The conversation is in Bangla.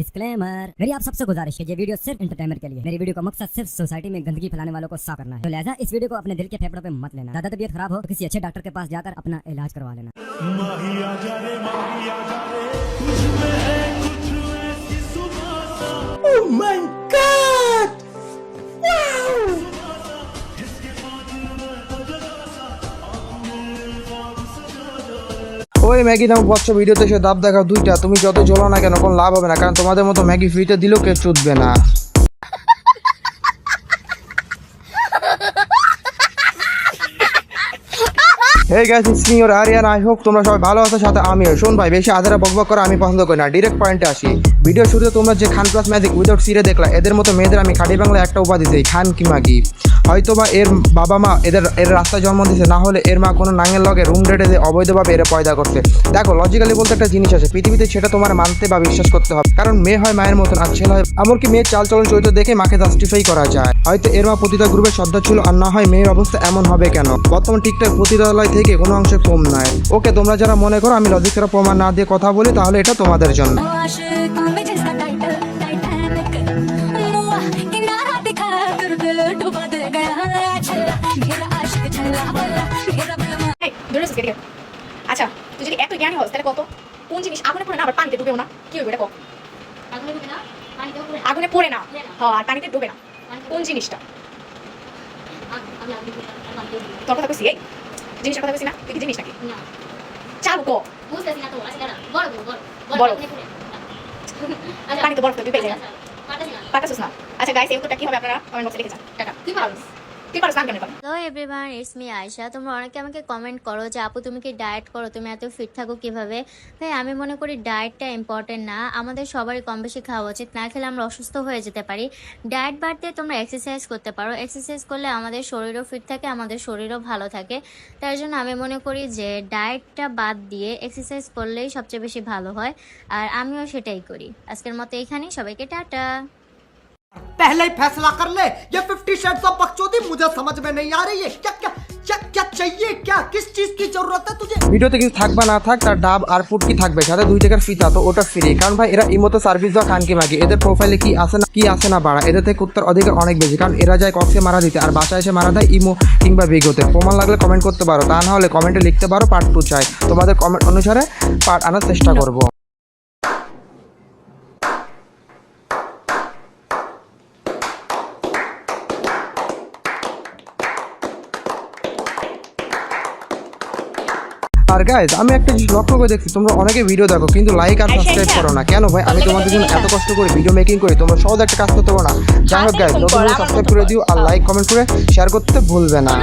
डिस्क्लेमर, मेरी आप सबसे गुजारिश है, ये वीडियो सिर्फ एंटरटेनमेंट के लिए। मेरी वीडियो का मकसद सिर्फ सोसाइटी में गंदगी फैलाने वालों को साफ करना है, तो लिहाजा इस वीडियो को अपने दिल के फेफड़ों पे मत लेना। ज्यादा तबीयत खराब हो तो किसी अच्छे डॉक्टर के पास जाकर अपना इलाज करवा लेना। Oh my God! Wow! ওই ম্যাগি নামক বাচ্চা ভিডিওতে এসে দাব দেখাও দুইটা, তুমি যত জ্বলো না কেন কোনো লাভ হবে না, কারণ তোমাদের মতো ম্যাগি ফ্রিতে দিলেও কেউ চুদবে না। Hey guys, it's me your Aryan. I hope তোমরা সবাই ভালো আছো, সাথে আমিও। শোন ভাই, বেশি আধারা বকবক করা আমি পছন্দ করি না, ডিরেক্ট পয়েন্টে আসি। ভিডিও শুরুতে তোমরা যে খান প্লাস ম্যাজিক উইদাউট সিরে দেখলা, এদের মতো মেয়েদের আমি খাঁটি বাংলায় একটা উপাধি দিই, খান কি মাগি। হয়তোবা এর বাবা মা এর রাস্তায় জন্ম দিয়েছে, না হলে এর মা কোনো নাঙের লগে রুম রেটে দিয়ে অবৈধভাবে এরা পয়দা করছে। দেখো, লজিক্যালি বলতে একটা জিনিস আছে পৃথিবীতে, সেটা তোমার মানতে বা বিশ্বাস করতে হবে, কারণ মেয়ে হয় মায়ের মতন আর ছেলে হয়। এমনকি মেয়ের চালচলন চরিত্র দেখে মাকে জাস্টিফাই করা যায়। হয়তো এর মা পতিতা গ্রুপের সদস্য ছিল, আর না হয় মেয়ের অবস্থা এমন হবে কেন। বর্তমান টিকটক পতিতালয় থেকে কোনো অংশে কম নয়। ওকে, তোমরা যারা মনে করো আমি লজিকের প্রমাণ না দিয়ে কথা বলি, তাহলে এটা তোমাদের জন্য। আচ্ছা, তুই যদি এত জ্ঞানী হস তাহলে কত কোন জিনিস আগুনে পড়ে না আবার পানিতে ডুবেও না, কি হবে এটা কত? আগুনে পড়ে না, হ্যাঁ, আর পানিতে ডুবে না, কোন জিনিসটা? তোর কথা কইছি, এই জিনিসটার কথা কইছি না, তুই কি জিনিস নাকি? চালু কো বুঝতেছি না তো। আচ্ছা দাঁড়া, বড় পানিতে বরফ তো ডুবে যায়, পাতাছিস না। আচ্ছা গাইস, এই উত্তরটা কি হবে আপনারা কমেন্ট বক্সে লিখে যান। টাটা। কি পারোস? Hello everyone, it's me Ayesha. তোমরা অনেকে আমাকে কমেন্ট করো যে আপু তুমি কি ডায়েট করো, তুমি এত ফিট থাকো কিভাবে? তাই আমি মনে করি ডায়েটটা ইম্পর্টেন্ট না, আমাদের সবারই কম বেশি খাওয়া উচিত, না খেলে আমরা অসুস্থ হয়ে যেতে পারি। ডায়েট বাদ দিয়ে তোমরা এক্সারসাইজ করতে পারো, এক্সারসাইজ করলে আমাদের শরীরও ফিট থাকে, আমাদের শরীরও ভালো থাকে। তার জন্য আমি মনে করি যে ডায়েটটা বাদ দিয়ে এক্সারসাইজ করলেই সবচেয়ে বেশি ভালো হয়, আর আমিও সেটাই করি। আজকের মতো এখানেই, সবাইকে টাটা। पहले ही फैसला कर ले, ये 50 शेड्स ऑफ बकचोदी मुझे समझ में नहीं आ रही है। क्या क्या क्या क्या चाहिए, क्या किस चीज की जरूरत है तुझे? ভিডিওতে কিছু থাকবা না থাক, তার ডাব আর ফুড কি থাকবে, সাথে 2 টাকার ফিতা, তো ওটা ফ্রি। কারণ ভাই এরা ইমোতে সার্ভিস দেওয়া খান কি মাগি, এদের প্রোফাইলে কি আছে না বাড়া, এদের থেকে উত্তর অধিকার অনেক বেশি, কারণ এরা যায় কক্সে মারা দিতে আর বাসায় এসে মারা দেয় ইমো কিংবা বিগতে। প্রমাণ লাগলে কমেন্ট করতে পারো, তা না হলে কমেন্টে লিখতে পারো পার্ট 2 চাই। তোমাদের কমেন্ট অনুসারে পার্ট আনার চেষ্টা করবো। আর গাইজ, আমি একটা জিনিস লক্ষ্য করে দেখছি, তোমরা অনেকে ভিডিও দেখো কিন্তু লাইক আর সাবস্ক্রাইব করো না কেন ভাই? আমি তোমাদের জন্য এত কষ্ট করে ভিডিও মেকিং করি, তোমরা সহজ একটা কাজ করতে পারো না? যাই হোক গাইজ, নতুন সাবস্ক্রাইব করে দিও আর লাইক কমেন্ট করে শেয়ার করতে ভুলবে না।